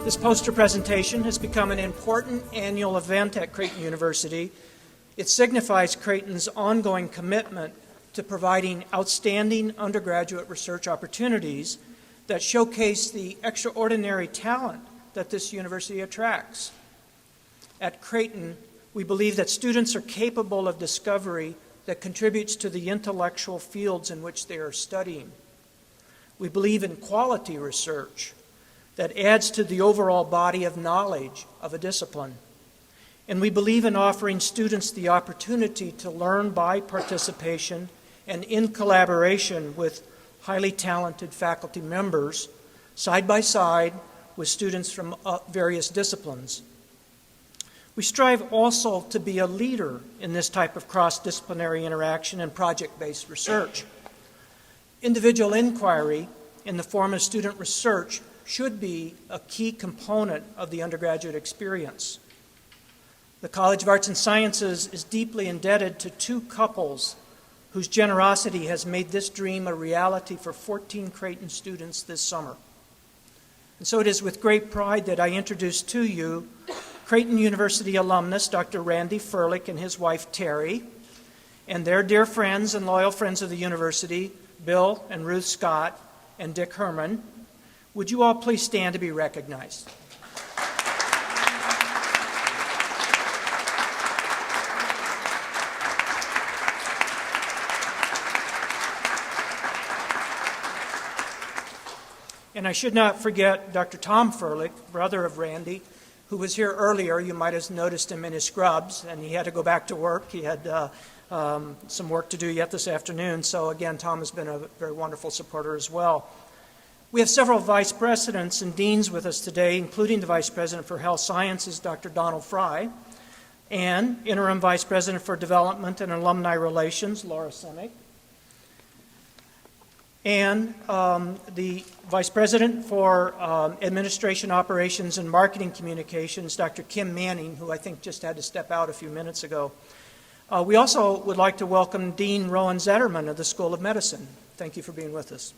This poster presentation has become an important annual event at Creighton University. It signifies Creighton's ongoing commitment to providing outstanding undergraduate research opportunities that showcase the extraordinary talent that this university attracts. At Creighton, we believe that students are capable of discovery that contributes to the intellectual fields in which they are studying. We believe in quality research that adds to the overall body of knowledge of a discipline. And we believe in offering students the opportunity to learn by participation and in collaboration with highly talented faculty members, side by side with students from various disciplines. We strive also to be a leader in this type of cross-disciplinary interaction and project-based research. Individual inquiry in the form of student research should be a key component of the undergraduate experience. The College of Arts and Sciences is deeply indebted to two couples whose generosity has made this dream a reality for 14 Creighton students this summer. And so it is with great pride that I introduce to you Creighton University alumnus Dr. Randy Ferlic and his wife Terry, and their dear friends and loyal friends of the university, Bill and Ruth Scott and Dick Herman. Would you all please stand to be recognized? And I should not forget Dr. Tom Ferlic, brother of Randy, who was here earlier. You might have noticed him in his scrubs, and he had to go back to work. He had some work to do yet this afternoon. So again, Tom has been a very wonderful supporter as well. We have several vice presidents and deans with us today, including the vice president for health sciences, Dr. Donald Fry, and interim vice president for development and alumni relations, Laura Semick, and the vice president for administration operations and marketing communications, Dr. Kim Manning, who I think just had to step out a few minutes ago. We also would like to welcome Dean Rowan Zetterman of the School of Medicine. Thank you for being with us.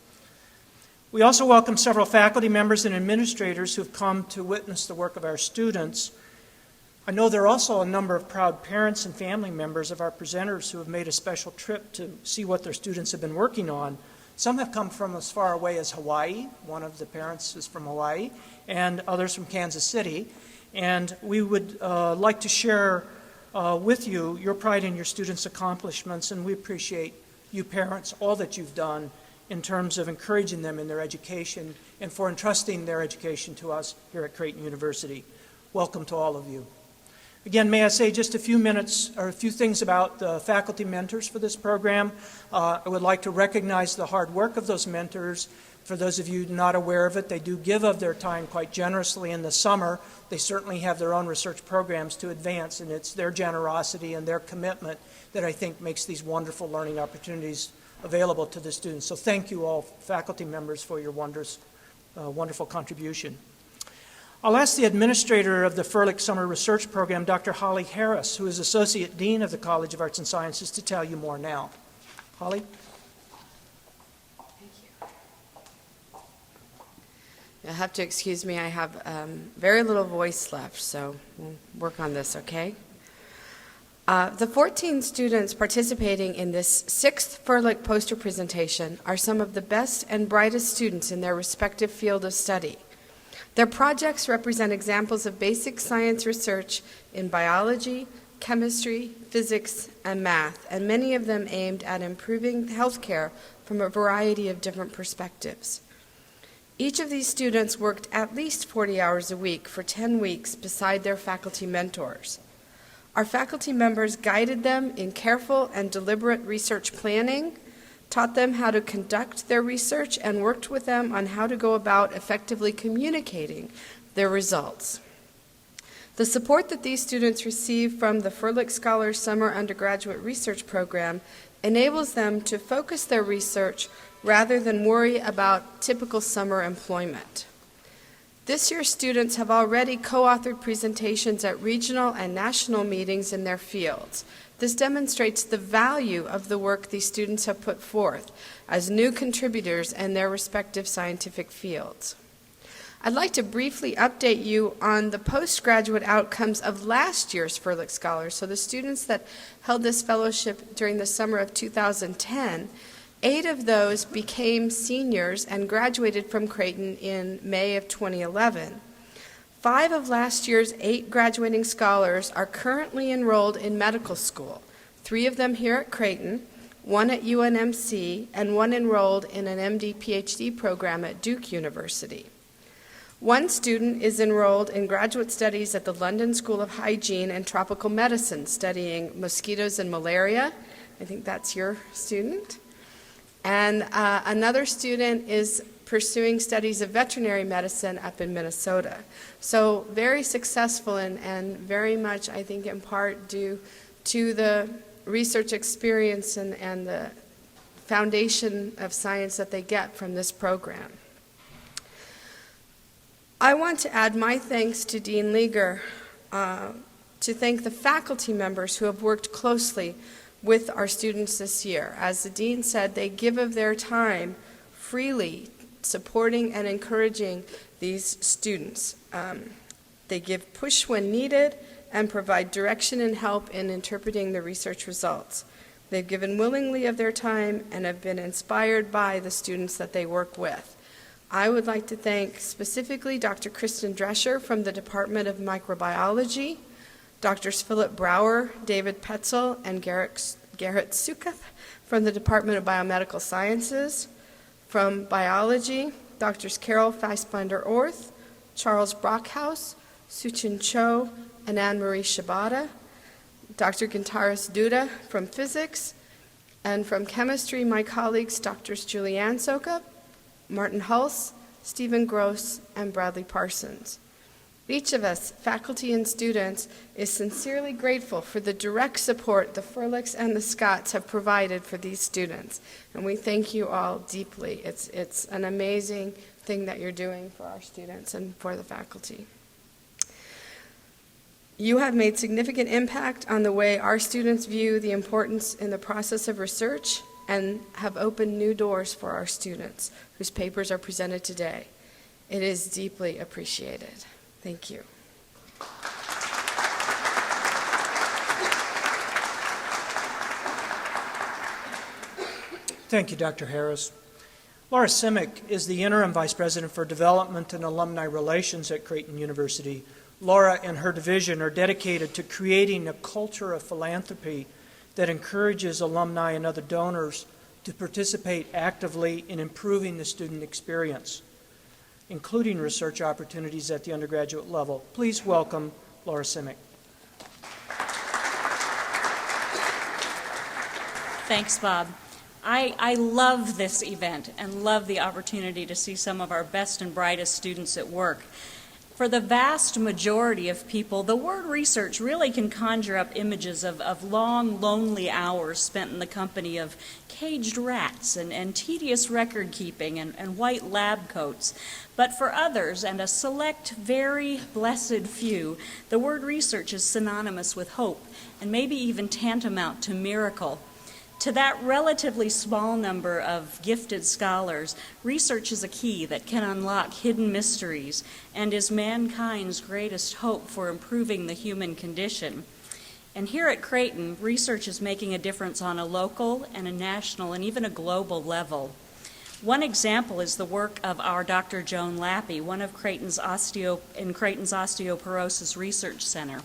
We also welcome several faculty members and administrators who have come to witness the work of our students. I know there are also a number of proud parents and family members of our presenters who have made a special trip to see what their students have been working on. Some have come from as far away as Hawaii. One of the parents is from Hawaii, and others from Kansas City. And we would like to share with you your pride in your students' accomplishments, and we appreciate you parents, all that you've done in terms of encouraging them in their education and for entrusting their education to us here at Creighton University. Welcome to all of you. Again, may I say just a few minutes or a few things about the faculty mentors for this program. I would like to recognize the hard work of those mentors. For those of you not aware of it, they do give of their time quite generously in the summer. They certainly have their own research programs to advance, and it's their generosity and their commitment that I think makes these wonderful learning opportunities available to the students. So thank you all, faculty members, for your wonderful contribution. I'll ask the administrator of the Ferlic Summer Research Program, Dr. Holly Harris, who is Associate Dean of the College of Arts and Sciences, to tell you more now. Holly? Thank you. You'll have to excuse me. I have very little voice left, so we'll work on this, okay? The 14 students participating in this 6th Ferlic poster presentation are some of the best and brightest students in their respective field of study. Their projects represent examples of basic science research in biology, chemistry, physics, and math, and many of them aimed at improving healthcare from a variety of different perspectives. Each of these students worked at least 40 hours a week for 10 weeks beside their faculty mentors. Our faculty members guided them in careful and deliberate research planning, taught them how to conduct their research, and worked with them on how to go about effectively communicating their results. The support that these students receive from the Ferlic Scholars Summer Undergraduate Research Program enables them to focus their research rather than worry about typical summer employment. This year's students have already co-authored presentations at regional and national meetings in their fields. This demonstrates the value of the work these students have put forth as new contributors in their respective scientific fields. I'd like to briefly update you on the postgraduate outcomes of last year's Ferlic Scholars. So the students that held this fellowship during the summer of 2010, 8 of those became seniors and graduated from Creighton in May of 2011. 5 of last year's 8 graduating scholars are currently enrolled in medical school, 3 of them here at Creighton, 1 at UNMC, and 1 enrolled in an MD-PhD program at Duke University. 1 student is enrolled in graduate studies at the London School of Hygiene and Tropical Medicine, studying mosquitoes and malaria. I think that's your student. And another student is pursuing studies of veterinary medicine up in Minnesota. So very successful and very much, I think, in part due to the research experience and the foundation of science that they get from this program. I want to add my thanks to Dean Leager, to thank the faculty members who have worked closely with our students this year. As the dean said, they give of their time freely, supporting and encouraging these students. They give push when needed and provide direction and help in interpreting the research results. They've given willingly of their time and have been inspired by the students that they work with. I would like to thank specifically Dr. Kristen Drescher from the Department of Microbiology, Drs. Philip Brower, David Petzel, and Garrett Sukath from the Department of Biomedical Sciences. From Biology, Drs. Carol Feisbinder-Orth, Charles Brockhaus, Suchin Cho, and Anne-Marie Shibata. Dr. Gintaras Duda from Physics, and from Chemistry, my colleagues, Drs. Julianne Soka, Martin Hulse, Stephen Gross, and Bradley Parsons. Each of us, faculty and students, is sincerely grateful for the direct support the Ferlics and the Scotts have provided for these students, and we thank you all deeply. It's an amazing thing that you're doing for our students and for the faculty. You have made significant impact on the way our students view the importance in the process of research and have opened new doors for our students whose papers are presented today. It is deeply appreciated. Thank you. Thank you, Dr. Harris. Laura Simic is the Interim Vice President for Development and Alumni Relations at Creighton University. Laura and her division are dedicated to creating a culture of philanthropy that encourages alumni and other donors to participate actively in improving the student experience, including research opportunities at the undergraduate level. Please welcome Laura Simic. Thanks, Bob. I love this event and love the opportunity to see some of our best and brightest students at work. For the vast majority of people, the word research really can conjure up images of long, lonely hours spent in the company of caged rats and tedious record keeping and white lab coats. But for others, and a select, very blessed few, the word research is synonymous with hope and maybe even tantamount to miracle. To that relatively small number of gifted scholars, research is a key that can unlock hidden mysteries and is mankind's greatest hope for improving the human condition. And here at Creighton, research is making a difference on a local and a national and even a global level. One example is the work of our Dr. Joan Lappy, one of Creighton's Osteoporosis Research Center.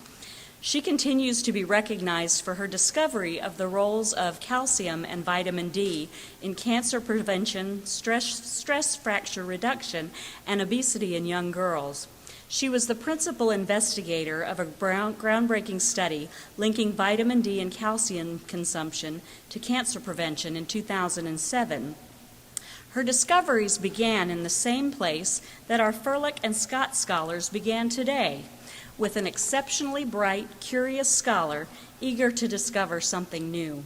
She continues to be recognized for her discovery of the roles of calcium and vitamin D in cancer prevention, stress fracture reduction, and obesity in young girls. She was the principal investigator of a groundbreaking study linking vitamin D and calcium consumption to cancer prevention in 2007. Her discoveries began in the same place that our Ferlic and Scott scholars began today, with an exceptionally bright, curious scholar eager to discover something new.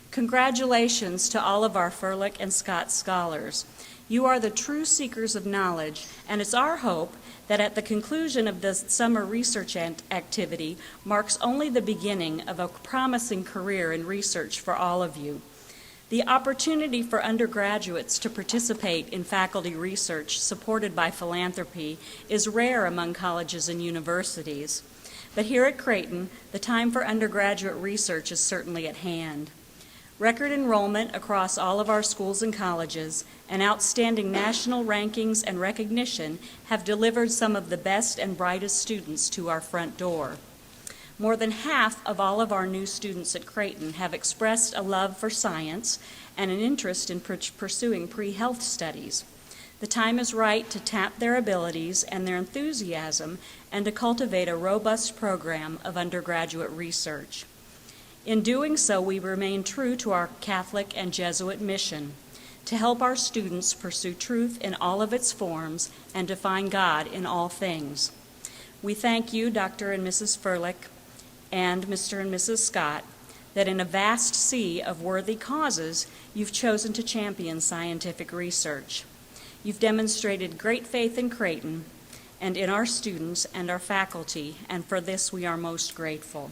Congratulations to all of our Ferlic and Scott scholars. You are the true seekers of knowledge, and it's our hope that at the conclusion of this summer research activity marks only the beginning of a promising career in research for all of you. The opportunity for undergraduates to participate in faculty research supported by philanthropy is rare among colleges and universities. But here at Creighton, the time for undergraduate research is certainly at hand. Record enrollment across all of our schools and colleges and outstanding national rankings and recognition have delivered some of the best and brightest students to our front door. More than half of all of our new students at Creighton have expressed a love for science and an interest in pursuing pre-health studies. The time is right to tap their abilities and their enthusiasm and to cultivate a robust program of undergraduate research. In doing so, we remain true to our Catholic and Jesuit mission to help our students pursue truth in all of its forms and to find God in all things. We thank you, Dr. and Mrs. Ferlic, and Mr. and Mrs. Scott, that in a vast sea of worthy causes, you've chosen to champion scientific research. You've demonstrated great faith in Creighton and in our students and our faculty, and for this we are most grateful.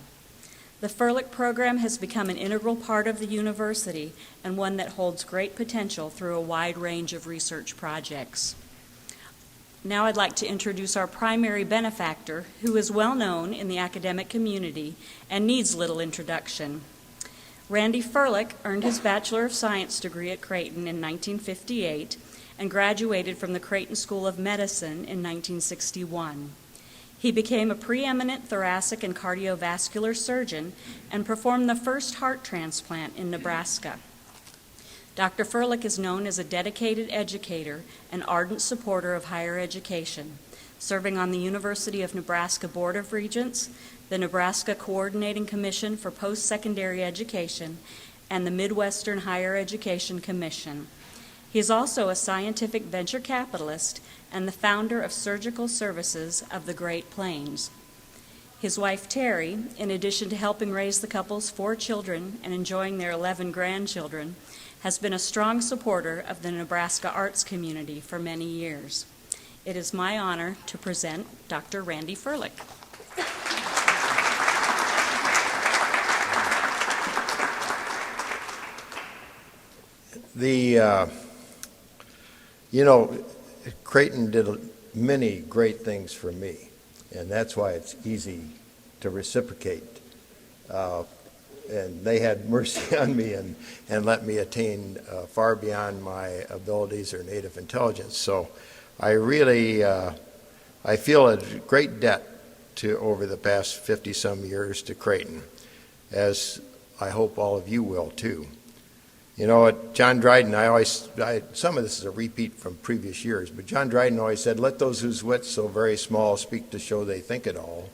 The Ferlic program has become an integral part of the university and one that holds great potential through a wide range of research projects. Now I'd like to introduce our primary benefactor, who is well known in the academic community and needs little introduction. Randy Ferlic earned his Bachelor of Science degree at Creighton in 1958 and graduated from the Creighton School of Medicine in 1961. He became a preeminent thoracic and cardiovascular surgeon and performed the first heart transplant in Nebraska. Dr. Ferlic is known as a dedicated educator and ardent supporter of higher education, serving on the University of Nebraska Board of Regents, the Nebraska Coordinating Commission for Post-Secondary Education, and the Midwestern Higher Education Commission. He is also a scientific venture capitalist and the founder of Surgical Services of the Great Plains. His wife, Terry, in addition to helping raise the couple's 4 children and enjoying their 11 grandchildren, has been a strong supporter of the Nebraska arts community for many years. It is my honor to present Dr. Randy Ferlic. Creighton did many great things for me, and that's why it's easy to reciprocate. And they had mercy on me and let me attain far beyond my abilities or native intelligence. So I really, I feel a great debt to over the past 50-some years to Creighton, as I hope all of you will too. At John Dryden, some of this is a repeat from previous years, but John Dryden always said, "Let those whose wits so very small speak to show they think it all.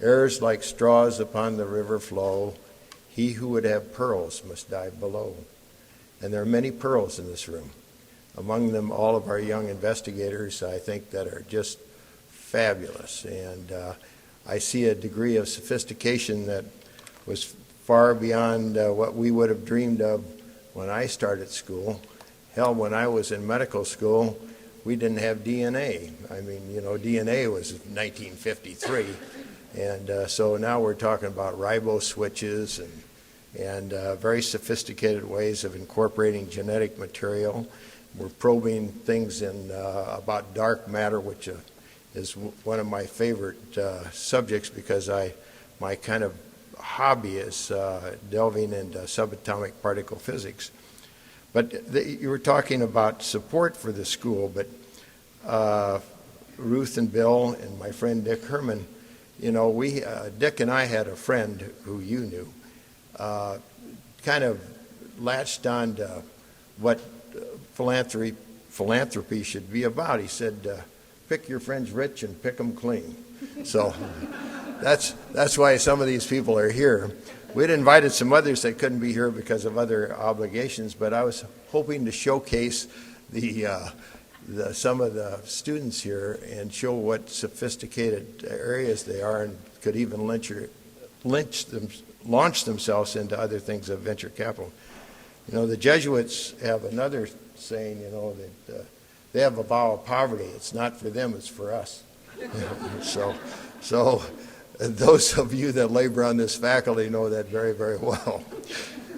Errors like straws upon the river flow. He who would have pearls must dive below." And there are many pearls in this room. Among them, all of our young investigators, I think, that are just fabulous. And I see a degree of sophistication that was far beyond what we would have dreamed of when I started school. Hell, when I was in medical school, we didn't have DNA. I mean, DNA was 1953. And so now we're talking about ribo switches and very sophisticated ways of incorporating genetic material. We're probing things about dark matter, which is one of my favorite subjects because my kind of hobby is delving into subatomic particle physics. But you were talking about support for the school, but Ruth and Bill and my friend Dick Herman, Dick and I had a friend who you knew, kind of latched on to what philanthropy should be about. He said, pick your friends rich and pick them clean. So that's why some of these people are here. We'd invited some others that couldn't be here because of other obligations, but I was hoping to showcase some of the students here and show what sophisticated areas they are and could even launch themselves into other things of venture capital. The Jesuits have another saying, that they have a vow of poverty. It's not for them, it's for us. So those of you that labor on this faculty know that very, very well.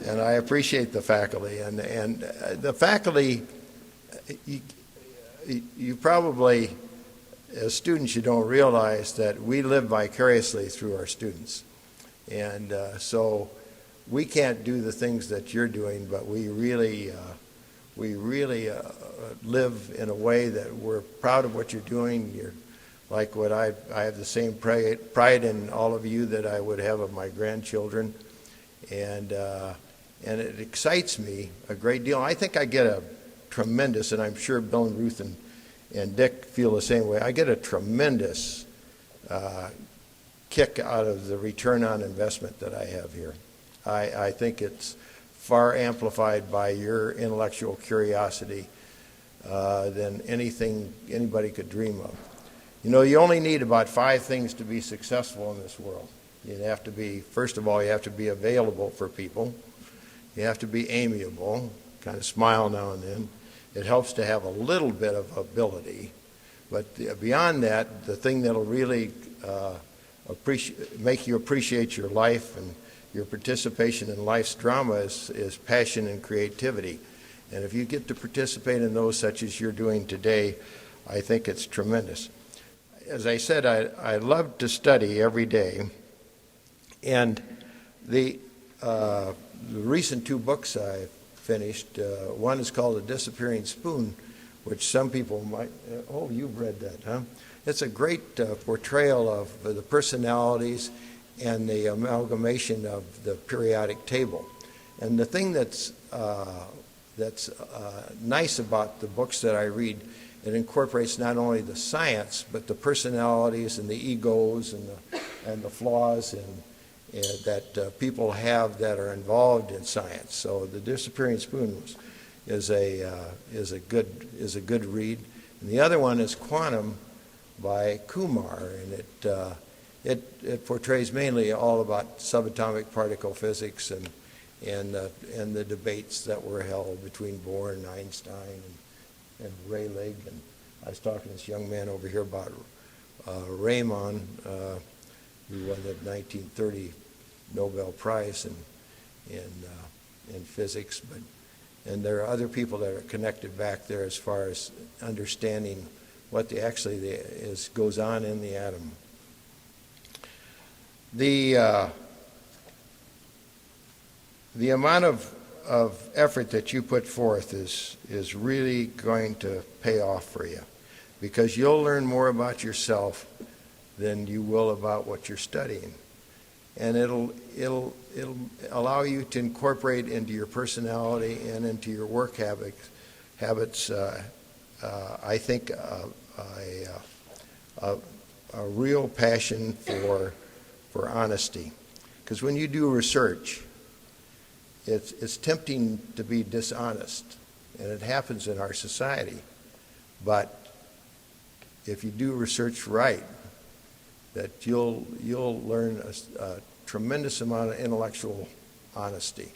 And I appreciate the faculty. And the faculty, you probably, as students, you don't realize that we live vicariously through our students. And so we can't do the things that you're doing, but we really live in a way that we're proud of what you're doing. You're like what I have the same pride in all of you that I would have of my grandchildren. And it excites me a great deal. I think I get a tremendous, and I'm sure Bill and Ruth and Dick feel the same way, I get a tremendous kick out of the return on investment that I have here. I think it's far amplified by your intellectual curiosity than anything anybody could dream of. You know, you only need about 5 things to be successful in this world. You have to be, first of all, you have to be available for people. You have to be amiable, kind of smile now and then. It helps to have a little bit of ability. But beyond that, the thing that'll really make you appreciate your life and your participation in life's drama is passion and creativity. And if you get to participate in those such as you're doing today, I think it's tremendous. As I said, I love to study every day. And the recent 2 books I finished, one is called A Disappearing Spoon, which some people might, oh, you've read that, huh? It's a great portrayal of the personalities and the amalgamation of the periodic table. And the thing that's nice about the books that I read, it incorporates not only the science, but the personalities and the egos and the flaws that people have that are involved in science. So The Disappearing Spoon is a good read. And the other one is Quantum by Kumar, and it portrays mainly all about subatomic particle physics and the debates that were held between Bohr and Einstein and Rayleigh. And I was talking to this young man over here about Raymond, who won the 1930 Nobel Prize in physics. And there are other people that are connected back there as far as understanding what goes on in the atom. The amount of effort that you put forth is really going to pay off for you, because you'll learn more about yourself than you will about what you're studying, and it'll allow you to incorporate into your personality and into your work habits. I think a real passion for honesty, because when you do research, it's tempting to be dishonest, and it happens in our society. But if you do research right, that you'll learn a tremendous amount of intellectual honesty.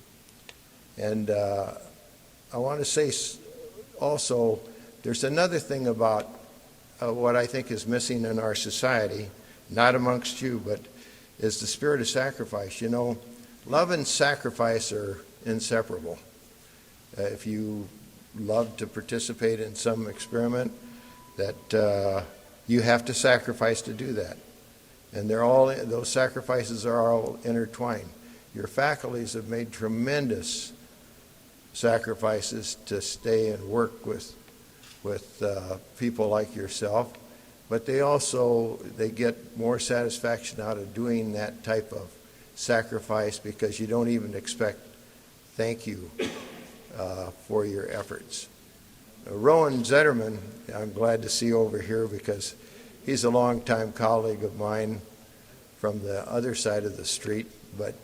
And I want to say also, there's another thing about what I think is missing in our society, not amongst you, but is the spirit of sacrifice. You know, love and sacrifice are inseparable. If you love to participate in some experiment, that you have to sacrifice to do that. And those sacrifices are all intertwined. Your faculties have made tremendous sacrifices to stay and work with people like yourself, but they get more satisfaction out of doing that type of sacrifice, because you don't even expect thank you for your efforts. Rowan Zetterman, I'm glad to see over here, because he's a longtime colleague of mine from the other side of the street, but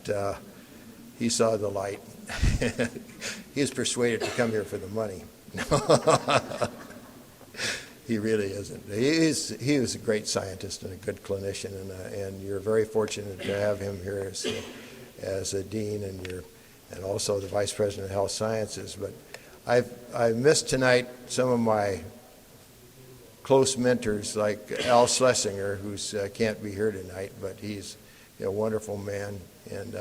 he saw the light. He was persuaded to come here for the money. He really isn't. He is a great scientist and a good clinician, and you're very fortunate to have him here as a dean and also the vice president of health sciences. But I've missed tonight some of my close mentors like Al Schlesinger, who can't be here tonight, but he's a wonderful man. And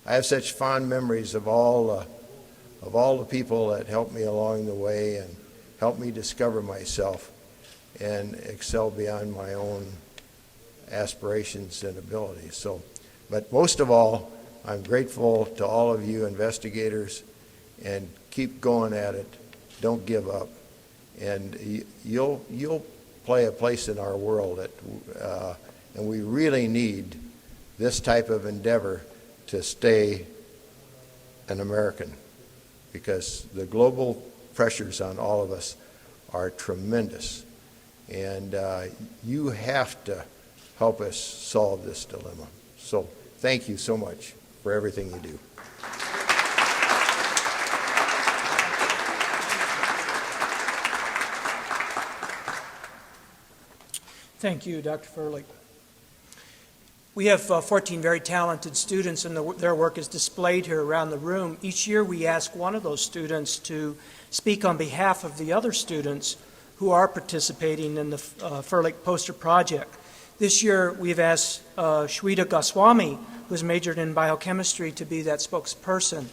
I have such fond memories of all the people that helped me along the way and helped me discover myself and excel beyond my own aspirations and abilities. So, but most of all, I'm grateful to all of you investigators, and keep going at it. Don't give up, and you'll play a place in our world. And we really need this type of endeavor to stay an American, because the global pressures on all of us are tremendous, and you have to help us solve this dilemma. So thank you so much for everything you do. Thank you, Dr. Ferlic. We have 14 very talented students, and their work is displayed here around the room. Each year we ask one of those students to speak on behalf of the other students who are participating in the Ferlic poster project. This year we've asked Shweta Goswami, who's majored in biochemistry, to be that spokesperson.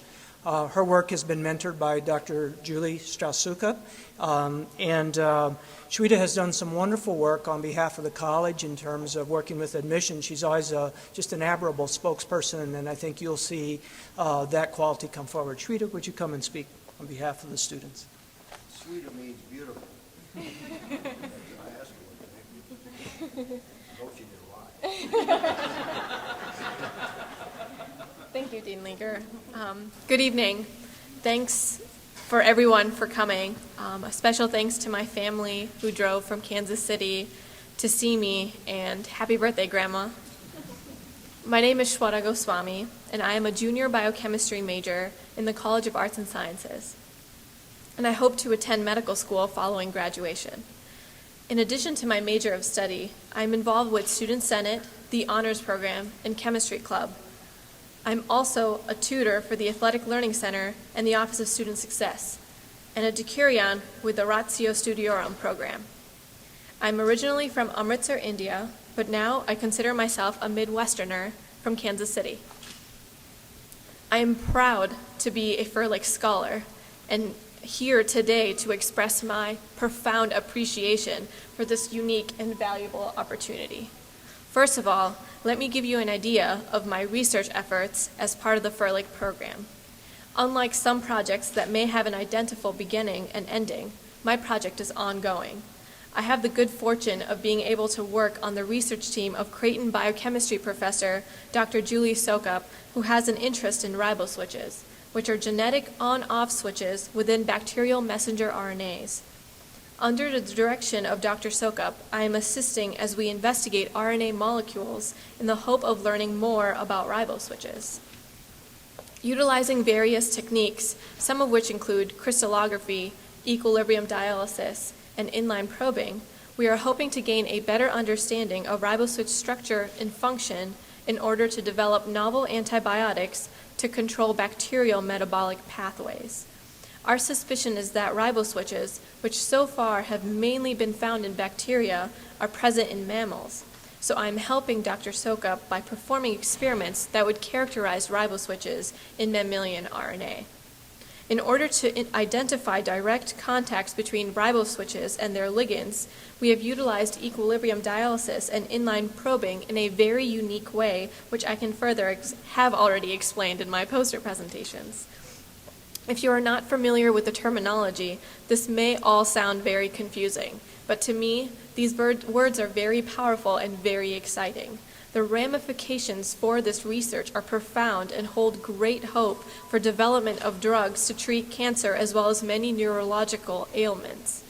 Her work has been mentored by Dr. Julie Strausuka, and Shweta has done some wonderful work on behalf of the college in terms of working with admissions. She's always just an admirable spokesperson, and I think you'll see that quality come forward. Shweta, would you come and speak on behalf of the students? Shweta means beautiful. I asked her. Hope she knew why. Thank you, Dean Leaker. Good evening. Thanks for everyone for coming. A special thanks to my family who drove from Kansas City to see me, and happy birthday, Grandma. My name is Shweta Goswami, and I am a junior biochemistry major in the College of Arts and Sciences, and I hope to attend medical school following graduation. In addition to my major of study, I am involved with Student Senate, the Honors Program, and Chemistry Club. I'm also a tutor for the Athletic Learning Center and the Office of Student Success, and a decurion with the Ratio Studiorum program. I'm originally from Amritsar, India, but now I consider myself a Midwesterner from Kansas City. I am proud to be a Ferlic Scholar and here today to express my profound appreciation for this unique and valuable opportunity. First of all, let me give you an idea of my research efforts as part of the Ferlic program. Unlike some projects that may have an identical beginning and ending, my project is ongoing. I have the good fortune of being able to work on the research team of Creighton biochemistry professor Dr. Julie Sokup, who has an interest in riboswitches, which are genetic on-off switches within bacterial messenger RNAs. Under the direction of Dr. Sokup, I am assisting as we investigate RNA molecules in the hope of learning more about riboswitches. Utilizing various techniques, some of which include crystallography, equilibrium dialysis, and inline probing, we are hoping to gain a better understanding of riboswitch structure and function in order to develop novel antibiotics to control bacterial metabolic pathways. Our suspicion is that riboswitches, which so far have mainly been found in bacteria, are present in mammals. So I'm helping Dr. Sokup by performing experiments that would characterize riboswitches in mammalian RNA. In order to identify direct contacts between riboswitches and their ligands, we have utilized equilibrium dialysis and inline probing in a very unique way, which I can further have already explained in my poster presentations. If you are not familiar with the terminology, this may all sound very confusing, but to me, these words are very powerful and very exciting. The ramifications for this research are profound and hold great hope for development of drugs to treat cancer as well as many neurological ailments.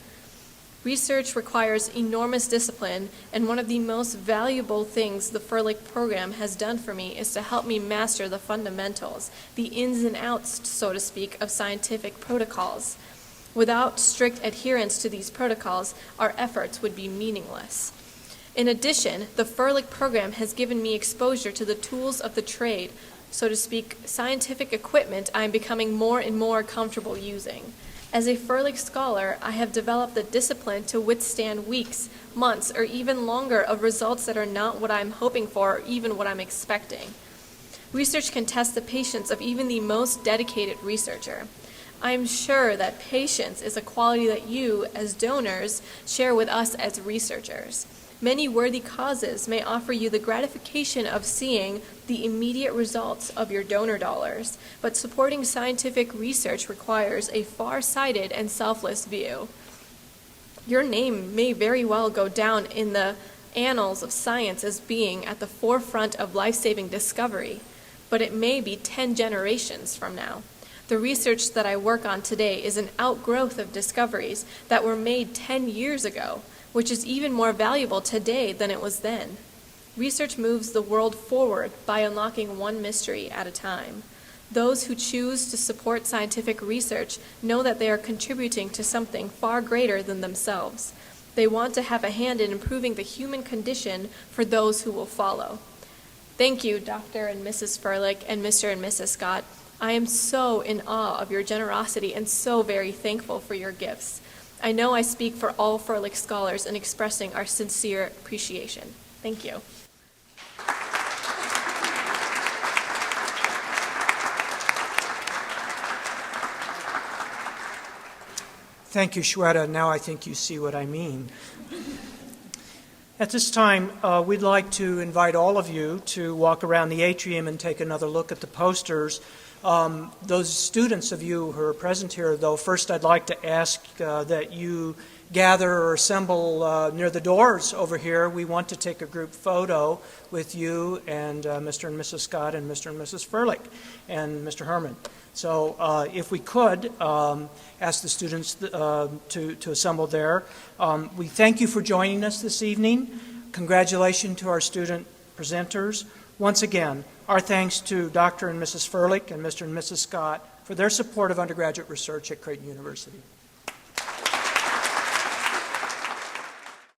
Research requires enormous discipline, and one of the most valuable things the Ferlic program has done for me is to help me master the fundamentals, the ins and outs, so to speak, of scientific protocols. Without strict adherence to these protocols, our efforts would be meaningless. In addition, the Ferlic program has given me exposure to the tools of the trade, so to speak, scientific equipment I am becoming more and more comfortable using. As a Ferlic scholar, I have developed the discipline to withstand weeks, months, or even longer of results that are not what I'm hoping for or even what I'm expecting. Research can test the patience of even the most dedicated researcher. I am sure that patience is a quality that you, as donors, share with us as researchers. Many worthy causes may offer you the gratification of seeing the immediate results of your donor dollars, but supporting scientific research requires a far-sighted and selfless view. Your name may very well go down in the annals of science as being at the forefront of life-saving discovery, but it may be 10 generations from now. The research that I work on today is an outgrowth of discoveries that were made 10 years ago, which is even more valuable today than it was then. Research moves the world forward by unlocking one mystery at a time. Those who choose to support scientific research know that they are contributing to something far greater than themselves. They want to have a hand in improving the human condition for those who will follow. Thank you, Dr. and Mrs. Ferlic and Mr. and Mrs. Scott. I am so in awe of your generosity and so very thankful for your gifts. I know I speak for all Ferlic scholars in expressing our sincere appreciation. Thank you. Thank you, Shweta. Now I think you see what I mean. At this time, we'd like to invite all of you to walk around the atrium and take another look at the posters. Those students of you who are present here, though, first I'd like to ask that you gather or assemble near the doors over here. We want to take a group photo with you and Mr. and Mrs. Scott and Mr. and Mrs. Ferlic and Mr. Herman. So if we could ask the students to assemble there. We thank you for joining us this evening. Congratulations to our student presenters. Once again, our thanks to Dr. and Mrs. Ferlic and Mr. and Mrs. Scott for their support of undergraduate research at Creighton University.